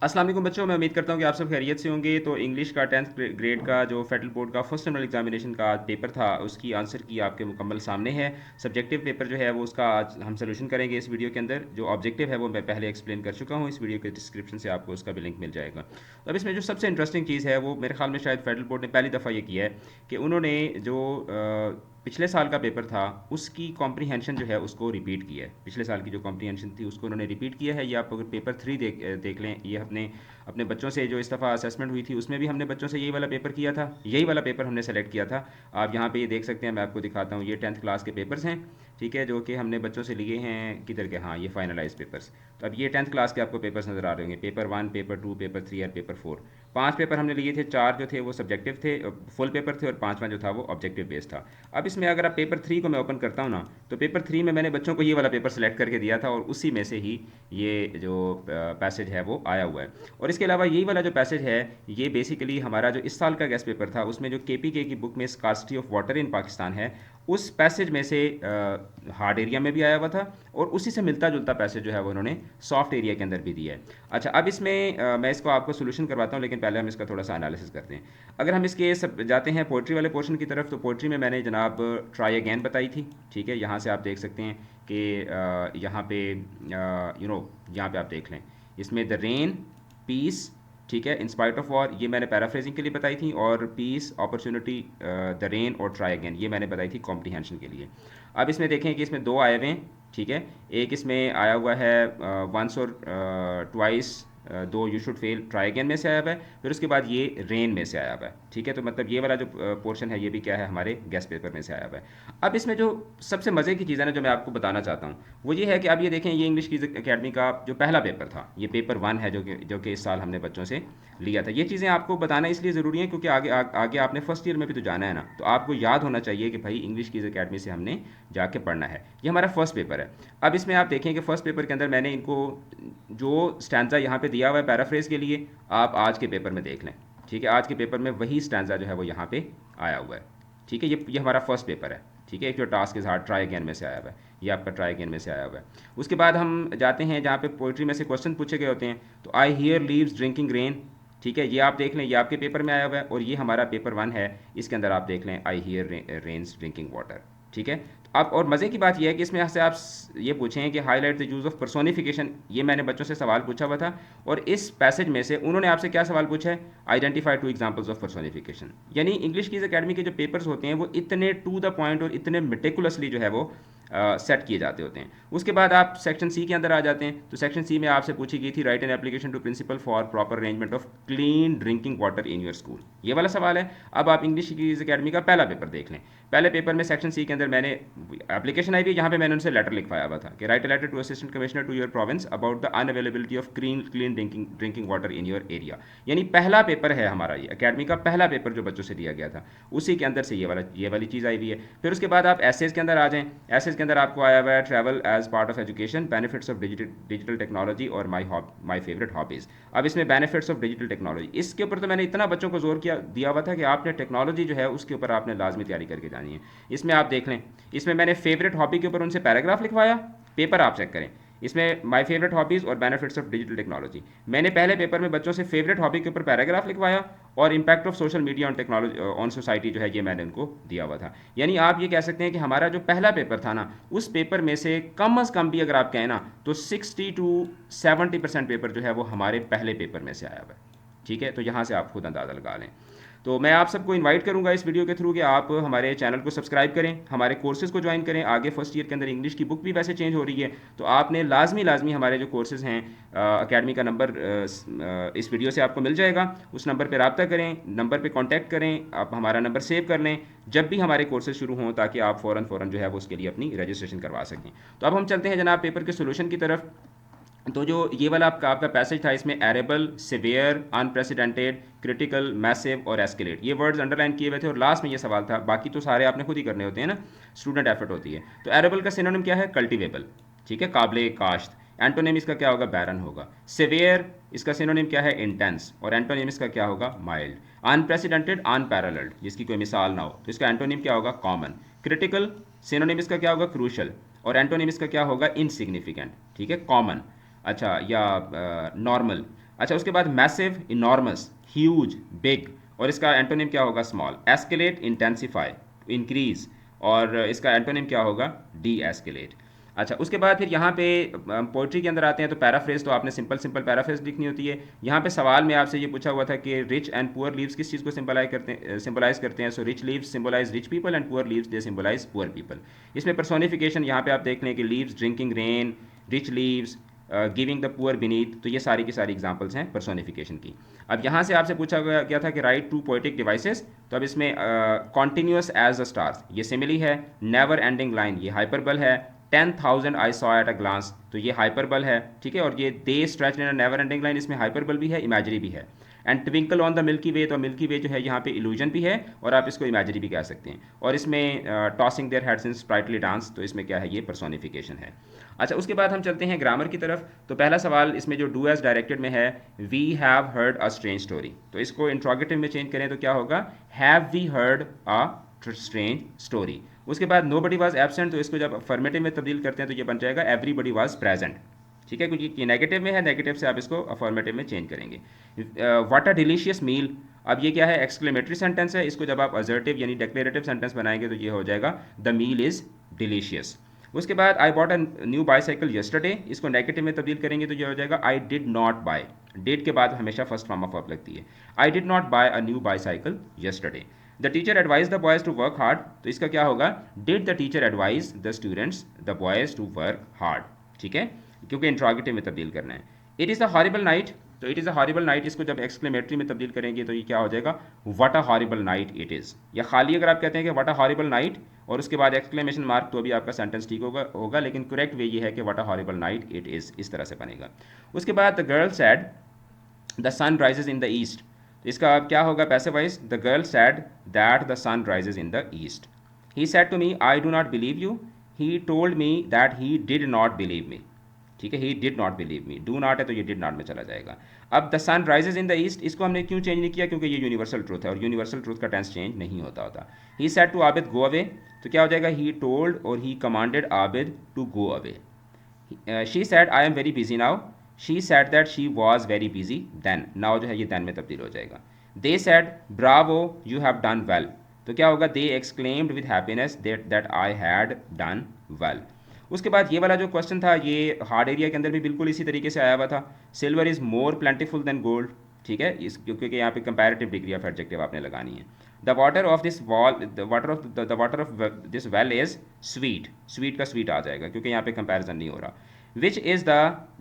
अस्सलाम वालेकुम बच्चों, मैं उम्मीद करता हूँ कि आप सब खैरियत से होंगे। तो इंग्लिश का 10th ग्रेड का जो फेडरल बोर्ड का फर्स्ट टर्मिनल एग्जामिनेशन का आज पेपर था, उसकी आंसर की आपके मुकम्मल सामने है। सब्जेक्टिव पेपर जो है वो उसका आज हम सोल्यूशन करेंगे इस वीडियो के अंदर। जो ऑब्जेक्टिव है वो मैं पहले एक्सप्लेन कर चुका हूँ, इस वीडियो के डिस्क्रिप्शन से आपको उसका भी लिंक मिल जाएगा। तो अब इसमें जो सबसे इंटरेस्टिंग चीज़ है वो मेरे ख्याल में शायद फेडरल बोर्ड ने पहली दफ़ा ये किया है कि उन्होंने जो पिछले साल का पेपर था उसकी कॉम्प्रीहेंशन जो है उसको रिपीट किया है। पिछले साल की जो कॉम्प्रीहेंशन थी उसको उन्होंने रिपीट किया है। ये आप अगर पेपर 3 देख लें, ये अपने अपने बच्चों से जो इस दफ़ा असेसमेंट हुई थी उसमें भी हमने बच्चों से यही वाला पेपर किया था, यही वाला पेपर हमने सेलेक्ट किया था। आप यहाँ पे ये देख सकते हैं, मैं आपको दिखाता हूँ, ये 10th क्लास के पेपर्स हैं, ठीक है, जो कि हमने बच्चों से लिए हैं किधर के, हाँ ये फाइनलाइज पेपर्स। तो अब ये 10th क्लास के आपको पेपर्स नज़र आ रहे होंगे, पेपर 1, पेपर 2, पेपर 3 और पेपर 4। 5 पेपर हमने लिए थे, 4 जो थे वो सब्जेक्टिव थे, फुल पेपर थे, और 5वां जो था वो ऑब्जेक्टिव बेस्ड था। अब इसमें अगर आप पेपर 3 को मैं ओपन करता हूँ ना, तो पेपर 3 में मैंने बच्चों को ये वाला पेपर सेलेक्ट करके दिया था और उसी में से ही ये जो पैसेज है वो आया हुआ है। और इसके अलावा यही वाला जो पैसेज है, ये बेसिकली हमारा जो इस साल का गेस्ट पेपर था उसमें जो केपीके की बुक में scarcity of water in Pakistan है, उस पैसेज में से हार्ड एरिया में भी आया हुआ था, और उसी से मिलता जुलता पैसेज जो है वो उन्होंने सॉफ्ट एरिया के अंदर भी दिया है। अच्छा, अब इसमें मैं इसको आपको सोल्यूशन करवाता हूँ, लेकिन पहले हम इसका थोड़ा सा एनालिसिस करते हैं। अगर हम इसके सब जाते हैं पोइट्री वाले पोर्शन की तरफ, तो पोइट्री में मैंने जनाब ट्राई अगैन बताई थी, ठीक है। यहाँ से आप देख सकते हैं कि यहाँ पे यहाँ पे आप देख लें, इसमें द रेन, पीस, ठीक है, इन स्पाइट ऑफ वॉर, ये मैंने पैराफ्रेजिंग के लिए बताई थी, और पीस, अपॉर्चुनिटी, द रेन और ट्राई अगेन ये मैंने बताई थी कॉम्प्रीहेंशन के लिए। अब इसमें देखें कि इसमें दो आए हुए हैं, ठीक है। एक इसमें आया हुआ है वंस और ट्वाइस, दो you should fail, try again में से आया हुआ है, फिर उसके बाद ये रेन में से आया हुआ है, ठीक है। तो मतलब ये वाला जो पोर्शन है ये भी क्या है, हमारे गेस्ट पेपर में से आया हुआ है। अब इसमें जो सबसे मज़े की चीज़ है ना, जो मैं आपको बताना चाहता हूँ, वो ये है कि अब ये देखें, ये इंग्लिश की अकेडमी का जो पहला पेपर था, ये पेपर 1 है, जो कि इस साल हमने बच्चों से लिया था। ये चीज़ें आपको बताना इसलिए ज़रूरी है क्योंकि आगे आपने फर्स्ट ईयर में भी तो जाना है ना, तो आपको याद होना चाहिए कि भाई इंग्लिश की अकेडमी से हमने जाके पढ़ना है। ये हमारा फर्स्ट पेपर है। अब इसमें आप देखें कि फर्स्ट पेपर के अंदर मैंने इनको जो स्टैंजा यहाँ पे दिया हुआ है पैराफ्रेज के लिए, आप आज के पेपर में देख लें, ठीक है। आज के पेपर में वही स्टैंजा जो है वो यहाँ पे आया हुआ है, ठीक है। ये हमारा फर्स्ट पेपर है, ठीक है। एक जो task is hard, try again में से आया हुआ है, ये आपका ट्राई अगेन में से आया हुआ है। उसके बाद हम जाते हैं जहाँ पे पोइट्री में से क्वेश्चन पूछे गए होते हैं, तो I hear leaves drinking rain, ठीक है, ये आप देख लें, ये आपके पेपर में आया हुआ है, और ये हमारा पेपर 1 है, इसके अंदर आप देख लें I hear rains drinking water, ठीक है। तो अब और मज़े की बात यह है कि इसमें से आप ये पूछें कि highlight the use of personification, ये मैंने बच्चों से सवाल पूछा हुआ था, और इस पैसेज में से उन्होंने आपसे क्या सवाल पूछा है, आइडेंटिफाई 2 एग्जांपल्स ऑफ पर्सोनिफिकेशन। यानी इंग्लिश की अकेडमी के जो पेपर्स होते हैं वो इतने टू द पॉइंट और इतने मेटिकुलसली जो है वो सेट किए जाते होते हैं। उसके बाद आप सेक्शन सी के अंदर आ जाते हैं, तो सेक्शन सी में आपसे पूछी गई थी write an application to principal for proper arrangement of clean drinking water in your school, ये वाला सवाल है। अब आप इंग्लिश की अकेडमी का पहला पेपर देख लें। पहले पेपर में सेक्शन सी के अंदर मैंने एप्लीकेशन आई हुई, यहाँ पे मैंने उनसे लेटर लिखवाया हुआ था कि write a letter to assistant commissioner to your province about the unavailability of clean drinking water in your area. यानी पहला पेपर है हमारा, ये अकेडमी का पहला पेपर जो बच्चों से दिया गया था, उसी के अंदर से ये वाली चीज़ आई हुई है। फिर उसके बाद आप एसेज के अंदर आ जाएं। एसेज के अंदर आपको आया हुआ है travel as part of education, benefits of digital technology और माई फेवरेट हॉबीज़। अब इसमें बेनिफिट्स ऑफ डिजिटल टेक्नोलॉजी, इसके ऊपर तो मैंने इतना बच्चों को जोर दिया हुआ था कि आपने टेक्नोलॉजी जो है उसके ऊपर आपने लाजमी तैयारी करके जानी है। इसमें आप देख लें, इसमें मैंने फेवरेट हॉबी के ऊपर उनसे पैराग्राफ लिखवाया, पेपर आप चेक करें, इसमें माय फेवरेट हॉबीज़ और बेनिफिट्स ऑफ डिजिटल टेक्नोलॉजी। मैंने पहले पेपर में बच्चों से फेवरेट हॉबी के ऊपर पैराग्राफ लिखवाया, और impact of social media on technology on society जो है ये मैंने उनको दिया हुआ था। यानी आप ये कह सकते हैं कि हमारा जो पहला पेपर था ना, उस पेपर में से कम अज़ कम भी अगर आप कहें ना, तो 60 to 70% पेपर जो है वो हमारे पहले पेपर में से आया हुआ है, ठीक है। तो यहाँ से आप खुद अंदाज़ा लगा लें। तो मैं आप सबको इनवाइट करूंगा इस वीडियो के थ्रू कि आप हमारे चैनल को सब्सक्राइब करें, हमारे कोर्सेज़ को ज्वाइन करें। आगे फर्स्ट ईयर के अंदर इंग्लिश की बुक भी वैसे चेंज हो रही है, तो आपने लाजमी हमारे जो कोर्सेज़ हैं, अकेडमी का नंबर इस वीडियो से आपको मिल जाएगा, उस नंबर पर रब्ता करें, नंबर पर कॉन्टैक्ट करें, आप हमारा नंबर सेव कर लें जब भी हमारे कोर्सेज शुरू हों, ताकि आप फ़ौरन जो है वो उसके लिए अपनी रजिस्ट्रेशन करवा सकें। तो अब हम चलते हैं जनाब पेपर के सोल्यूशन की तरफ। तो जो ये वाला आपका पैसेज था, इसमें arable, severe, unprecedented, critical, massive और एस्केलेट, ये वर्ड्स अंडरलाइन किए हुए थे, और लास्ट में ये सवाल था। बाकी तो सारे आपने खुद ही करने होते हैं ना, स्टूडेंट एफर्ट होती है। तो एरेबल का सिनोनिम क्या है, कल्टिवेबल, ठीक है, काबिल काश्त। एंटोनिम इसका क्या होगा, बैरन होगा। सिवियर इसका सिनोनिम क्या है, इंटेंस, और एंटोनिम इसका क्या होगा, माइल्ड। अनप्रेसिडेंटेड, अनपैरेलल्ड, जिसकी कोई मिसाल ना हो, तो इसका एंटोनिम क्या होगा, कॉमन। क्रिटिकल सिनोनिम इसका क्या होगा, क्रूशल, और एंटोनिम इसका क्या होगा, इनसिग्निफिकेंट, ठीक है, कॉमन। अच्छा, या नॉर्मल। अच्छा, उसके बाद मैसिव, इनॉर्मस, ह्यूज, बिग, और इसका एंटोनिम क्या होगा? स्मॉल। एस्केलेट, इंटेंसिफाई, इंक्रीज, और इसका एंटोनिम क्या होगा? D escalate. अच्छा, उसके बाद फिर यहाँ पे पोइट्री के अंदर आते हैं, तो पैराफ्रेज तो आपने सिंपल सिंपल पैराफ्रेज लिखनी होती है। यहाँ पे सवाल में आपसे ये पूछा हुआ था कि रिच एंड पुअर लीव्स किस चीज़ को सिंबलाइज करते हैं? So rich leaves symbolize rich people and poor leaves they symbolize poor people. इसमें पर्सोनिफिकेशन यहाँ पे आप देख लें कि leaves drinking rain, rich leaves, giving the poor beneath, तो ये सारी की सारी एग्जांपल्स हैं पर्सोनिफिकेशन की। अब यहाँ से आपसे पूछा गया था कि राइट टू पोएटिक डिवाइसेस, तो अब इसमें कॉन्टिन्यूस एज द स्टार्स, ये सिमिली है। नेवर एंडिंग लाइन, ये हाइपरबल है। 10,000 I saw at a glance, तो ये हाइपरबल है, ठीक है। और ये they stretch in a never ending line, इसमें हाइपरबल भी है, इमेजरी भी है। And twinkle on the Milky Way, तो मिल्की वे जो है यहाँ पे इल्यूजन भी है, और आप इसको इमेजरी भी कह सकते हैं। और इसमें tossing their heads in sprightly dance, तो इसमें क्या है? ये पर्सोनिफिकेशन है। अच्छा, उसके बाद हम चलते हैं ग्रामर की तरफ। तो पहला सवाल इसमें जो डू एज डायरेक्टेड में है, we have heard a strange story, तो इसको इंट्रोगेटिव में चेंज करें तो क्या होगा? Have we heard a strange story. उसके बाद नो बडी वॉज एबसेंट, तो इसको जब अफर्मेटिव में तब्दील करते हैं तो ये बन जाएगा एवरीबडी वॉज प्रेजेंट, ठीक है, क्योंकि ये नेगेटिव में है, नेगेटिव से आप इसको अफर्मेटिव में चेंज करेंगे। व्हाट अ डिलीशियस मील, अब ये क्या है? एक्सक्लेमेटरी सेंटेंस है, इसको जब आप असर्टिव यानी डिक्लेरेटिव सेंटेंस बनाएंगे तो ये हो जाएगा द मील इज़ डिलीशियस। उसके बाद I bought a new bicycle yesterday, इसको नेगेटिव में तब्दील करेंगे तो ये हो जाएगा I did not buy. Did के बाद हमेशा फर्स्ट फॉर्म ऑफ वर्ब लगती है। I did not buy a new bicycle yesterday. The teacher advise the boys to work hard, तो इसका क्या होगा? Did the teacher advise the students the boys to work hard, ठीक है, क्योंकि interrogative में तब्दील करना है। It is a horrible night, तो it is a horrible night, इसको जब एक्सक्लेमेटरी में तब्दील करेंगे तो ये क्या हो जाएगा? What a horrible night it is. या खाली अगर आप कहते हैं कि व्हाट अ हॉरिबल नाइट और उसके बाद एक्सक्लेमेशन मार्क, तो भी आपका सेंटेंस ठीक होगा, लेकिन करेक्ट वे ये है कि what a horrible night it is, इस तरह से बनेगा। उसके बाद the girl said the sun rises in the east, तो इसका अब क्या होगा? Passive voice, the girl said that the sun rises in the east. He said to me I do not believe you, he told me that he did not believe me, ठीक है, he did not believe me, do not है तो ये did not में चला जाएगा। अब the sun rises in the east, इसको हमने क्यों चेंज नहीं किया? क्योंकि ये यूनिवर्सल ट्रूथ है और यूनिवर्सल ट्रूथ का टेंस चेंज नहीं होता। He said to Abid go away, तो क्या हो जाएगा? ही टोल्ड और he commanded Abid to go away. She said I am very busy now, she said that she was very busy then, now जो है ये देन में तब्दील हो जाएगा। They said bravo you have done well, तो क्या होगा? They exclaimed with happiness that I had done well. उसके बाद ये वाला जो क्वेश्चन था ये हार्ड एरिया के अंदर भी बिल्कुल इसी तरीके से आया हुआ था। Silver is more plentiful than gold, ठीक है, इस क्योंकि यहाँ पे कंपैरेटिव डिग्री ऑफ एडजेक्टिव आपने लगानी है। The water of this wall, the water of this well is sweet, sweet का स्वीट आ जाएगा क्योंकि यहाँ पे कंपैरिजन नहीं हो रहा। Which is the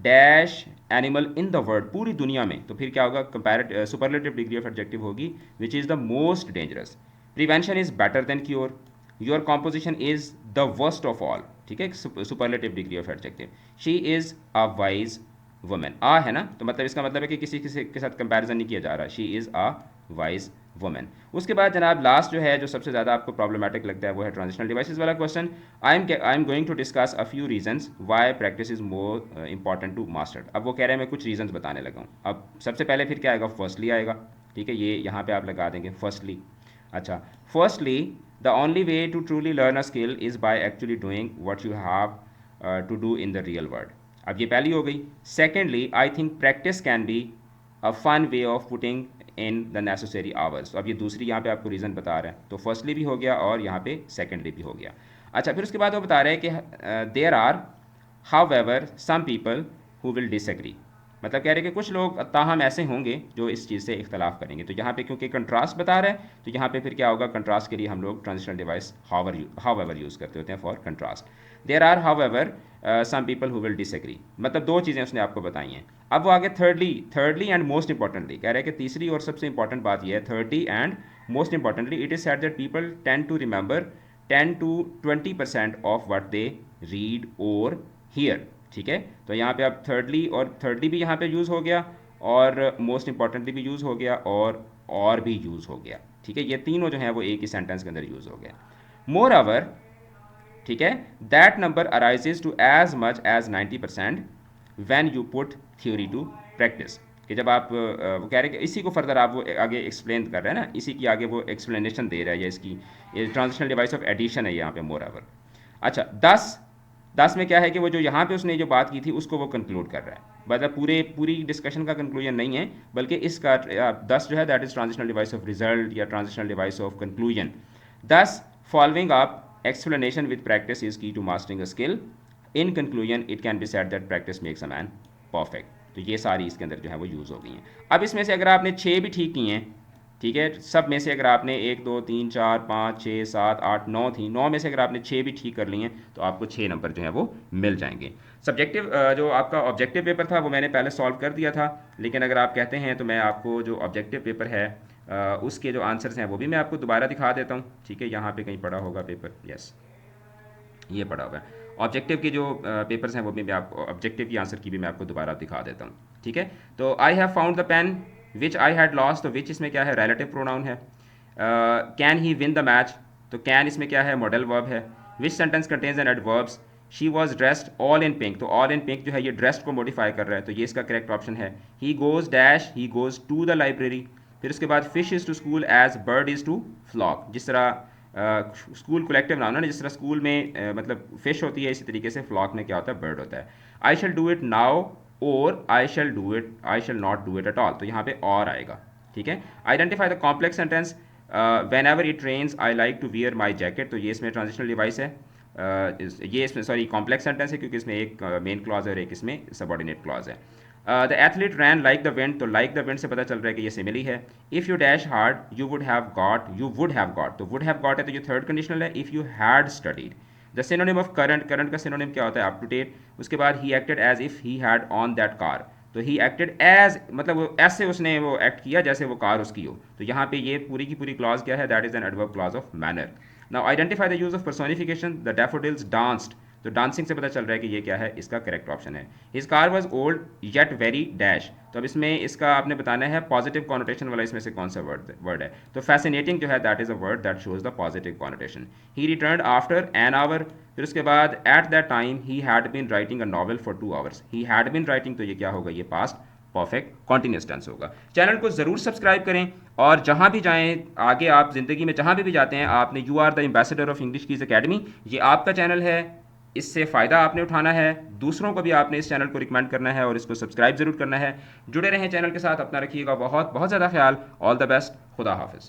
dash animal in the world, पूरी दुनिया में, तो फिर क्या होगा? Comparative superlative degree of adjective होगी which is the most dangerous. Prevention is better than cure, your composition is the worst of all, ठीक है, superlative degree of adjective. She is a wise women, आ है ना, तो मतलब इसका मतलब है कि किसी किसी के साथ कंपैरिजन नहीं किया जा रहा। She is a wise women. उसके बाद जनाब लास्ट जो है, जो सबसे ज़्यादा आपको प्रॉब्लमेटिक लगता है, वो है ट्रांजिशनल डिवाइसेस वाला question. I am going to discuss a few reasons why practice is more important to master. अब वो कह रहे हैं मैं कुछ रीजंस बताने लगा हूँ। अब सबसे पहले फिर क्या आएगा? फर्स्टली आएगा, ठीक है, ये यहाँ पे आप लगा देंगे फर्स्टली। अच्छा, firstly the only way to truly learn a skill is by actually doing what you have to do in the real world. अब ये पहली हो गई। Secondly I think practice can be a fun way of putting in the necessary hours. अब ये दूसरी यहाँ पे आपको रीज़न बता रहे हैं, तो फर्स्टली भी हो गया और यहाँ पे सेकेंडली भी हो गया। अच्छा, फिर उसके बाद वो बता रहे हैं कि there are however some people who will disagree, मतलब कह रहे हैं कि कुछ लोग ताहम ऐसे होंगे जो इस चीज़ से इख्तलाफ करेंगे। तो यहाँ पे क्योंकि कंट्रास्ट बता रहा है तो यहाँ पे फिर क्या होगा? कंट्रास्ट के लिए हम लोग transitional device however use करते होते हैं for contrast. There are however some people who will disagree, मतलब दो चीज़ें उसने आपको बताई हैं। अब वो आगे थर्डली एंड मोस्ट इंपॉर्टेंटली कह रहे हैं कि तीसरी और सबसे इंपॉर्टेंट बात यह है, thirdly and most importantly, it is said that people tend to remember 10 to 20% of what they read और हियर, ठीक है। तो यहाँ पे अब थर्डली भी यहाँ पे यूज़ हो गया और मोस्ट इंपॉर्टेंटली भी यूज़ हो गया और भी यूज़ हो गया, ठीक है। ये तीनों जो हैं वो एक ही सेंटेंस के अंदर यूज़ हो गया। मोर ओवर, ठीक है, that number arises to as much as 90% when you put theory to practice, कि जब आप वो कह रहे हैं कि इसी को फर्दर आप वो आगे एक्सप्लेन कर रहे हैं ना, इसी की आगे वो एक्सप्लेनेशन दे रहा है, या इसकी ट्रांजिशनल डिवाइस ऑफ एडिशन है यहाँ पे मोर ओवर। अच्छा, 10 में क्या है कि वो जो यहाँ पे उसने जो बात की थी उसको वो कंक्लूड कर रहा है, मतलब पूरी डिस्कशन का कंक्लूजन नहीं है, बल्कि इसका 10 जो है that is transitional device of result या transitional device of conclusion. 10 following up explanation with practice is key to mastering a skill. In conclusion it can be said that practice makes a man perfect. तो ये सारी इसके अंदर जो है वो use हो गई हैं। अब इसमें से अगर आपने 6 भी ठीक किए हैं, ठीक है, सब में से अगर आपने 1 2 3 4 5 6 7 8 9 थी, 9 में से अगर आपने 6 भी ठीक कर लिए हैं तो आपको 6 नंबर जो है वो मिल जाएंगे। सब्जेक्टिव जो आपका ऑब्जेक्टिव पेपर था वो मैंने पहले सॉल्व कर दिया था, लेकिन अगर आप कहते हैं तो मैं आपको जो ऑब्जेक्टिव पेपर है उसके जो आंसर्स हैं वो भी मैं आपको दोबारा दिखा देता हूँ। ठीक है, यहाँ पे कहीं पड़ा होगा पेपर, यस ये पड़ा हुआ है। ऑब्जेक्टिव के जो पेपर्स हैं वो भी मैं आपको, ऑब्जेक्टिव की आंसर की भी मैं आपको दोबारा दिखा देता हूँ। ठीक है, तो I have found the pen which I had lost, तो विच इसमें क्या है, रिलेटिव प्रोनाउन है। Can he win the match, तो कैन इसमें क्या है, मॉडल वर्ब है। Which sentence contains an adverbs, she was dressed all in pink, तो ऑल इन पिंक जो है ये ड्रेस्ड को मॉडिफाई कर रहा है, तो ये इसका करेक्ट ऑप्शन है। He goes dash, he goes to the library. फिर उसके बाद fish is to school as bird is to flock, जिस तरह स्कूल कलेक्टिव नाउन है ना, जिस तरह स्कूल में मतलब फिश होती है, इसी तरीके से फ्लॉक में क्या होता है, बर्ड होता है। I shall do it now और I shall do it, I shall not do it at all, तो यहाँ पे और आएगा। ठीक है, identify the complex sentence, whenever it rains I like to wear my jacket, तो ये इसमें ट्रांजिशनल डिवाइस है। ये इसमें सॉरी कॉम्प्लेक्स सेंटेंस है क्योंकि इसमें एक मेन क्लॉज है और एक इसमें सबॉर्डिनेट क्लॉज है। The athlete ran like the wind, तो लाइक द विंड से पता चल रहा है कि ये सिमिली है। If you dash hard you would have got, you would have got, तो वुड हैव गॉट है तो ये थर्ड कंडीशनल है। If you had studied, the synonym of current, current का सिनोनिम क्या होता है, अप टू डेट। उसके बाद he acted as if he had on that car, तो ही एक्टेड एज मतलब वो ऐसे उसने वो एक्ट किया जैसे वो कार उसकी हो, तो यहाँ पे ये पूरी की पूरी क्लॉज क्या है, that is an adverb clause of manner. Now identify the use of personification, the daffodils danced, तो डांसिंग से पता चल रहा है कि ये क्या है, इसका करेक्ट ऑप्शन है। His car was old yet very dash, तो अब इसमें इसका आपने बताना है पॉजिटिव कॉनोटेशन वाला इसमें से कौन सा वर्ड है, तो फैसिनेटिंग जो है that is a word that shows the positive connotation. He return after an hour, फिर उसके बाद at that time he had been writing a novel for 2 hours, he had been writing, तो ये क्या होगा, ये पास्ट परफेक्ट कॉन्टिन्यूस टेंस होगा। Channel को ज़रूर सब्सक्राइब करें और जहाँ भी जाएं आगे, आप ज़िंदगी में जहाँ भी जाते हैं, आपने you are the ambassador of English Keys Academy, ये आपका चैनल है, इससे फ़ायदा आपने उठाना है, दूसरों को भी आपने इस चैनल को रिकमेंड करना है और इसको सब्सक्राइब ज़रूर करना है। जुड़े रहें चैनल के साथ, अपना रखिएगा बहुत बहुत ज़्यादा ख्याल। ऑल द बेस्ट, खुदा हाफिज़।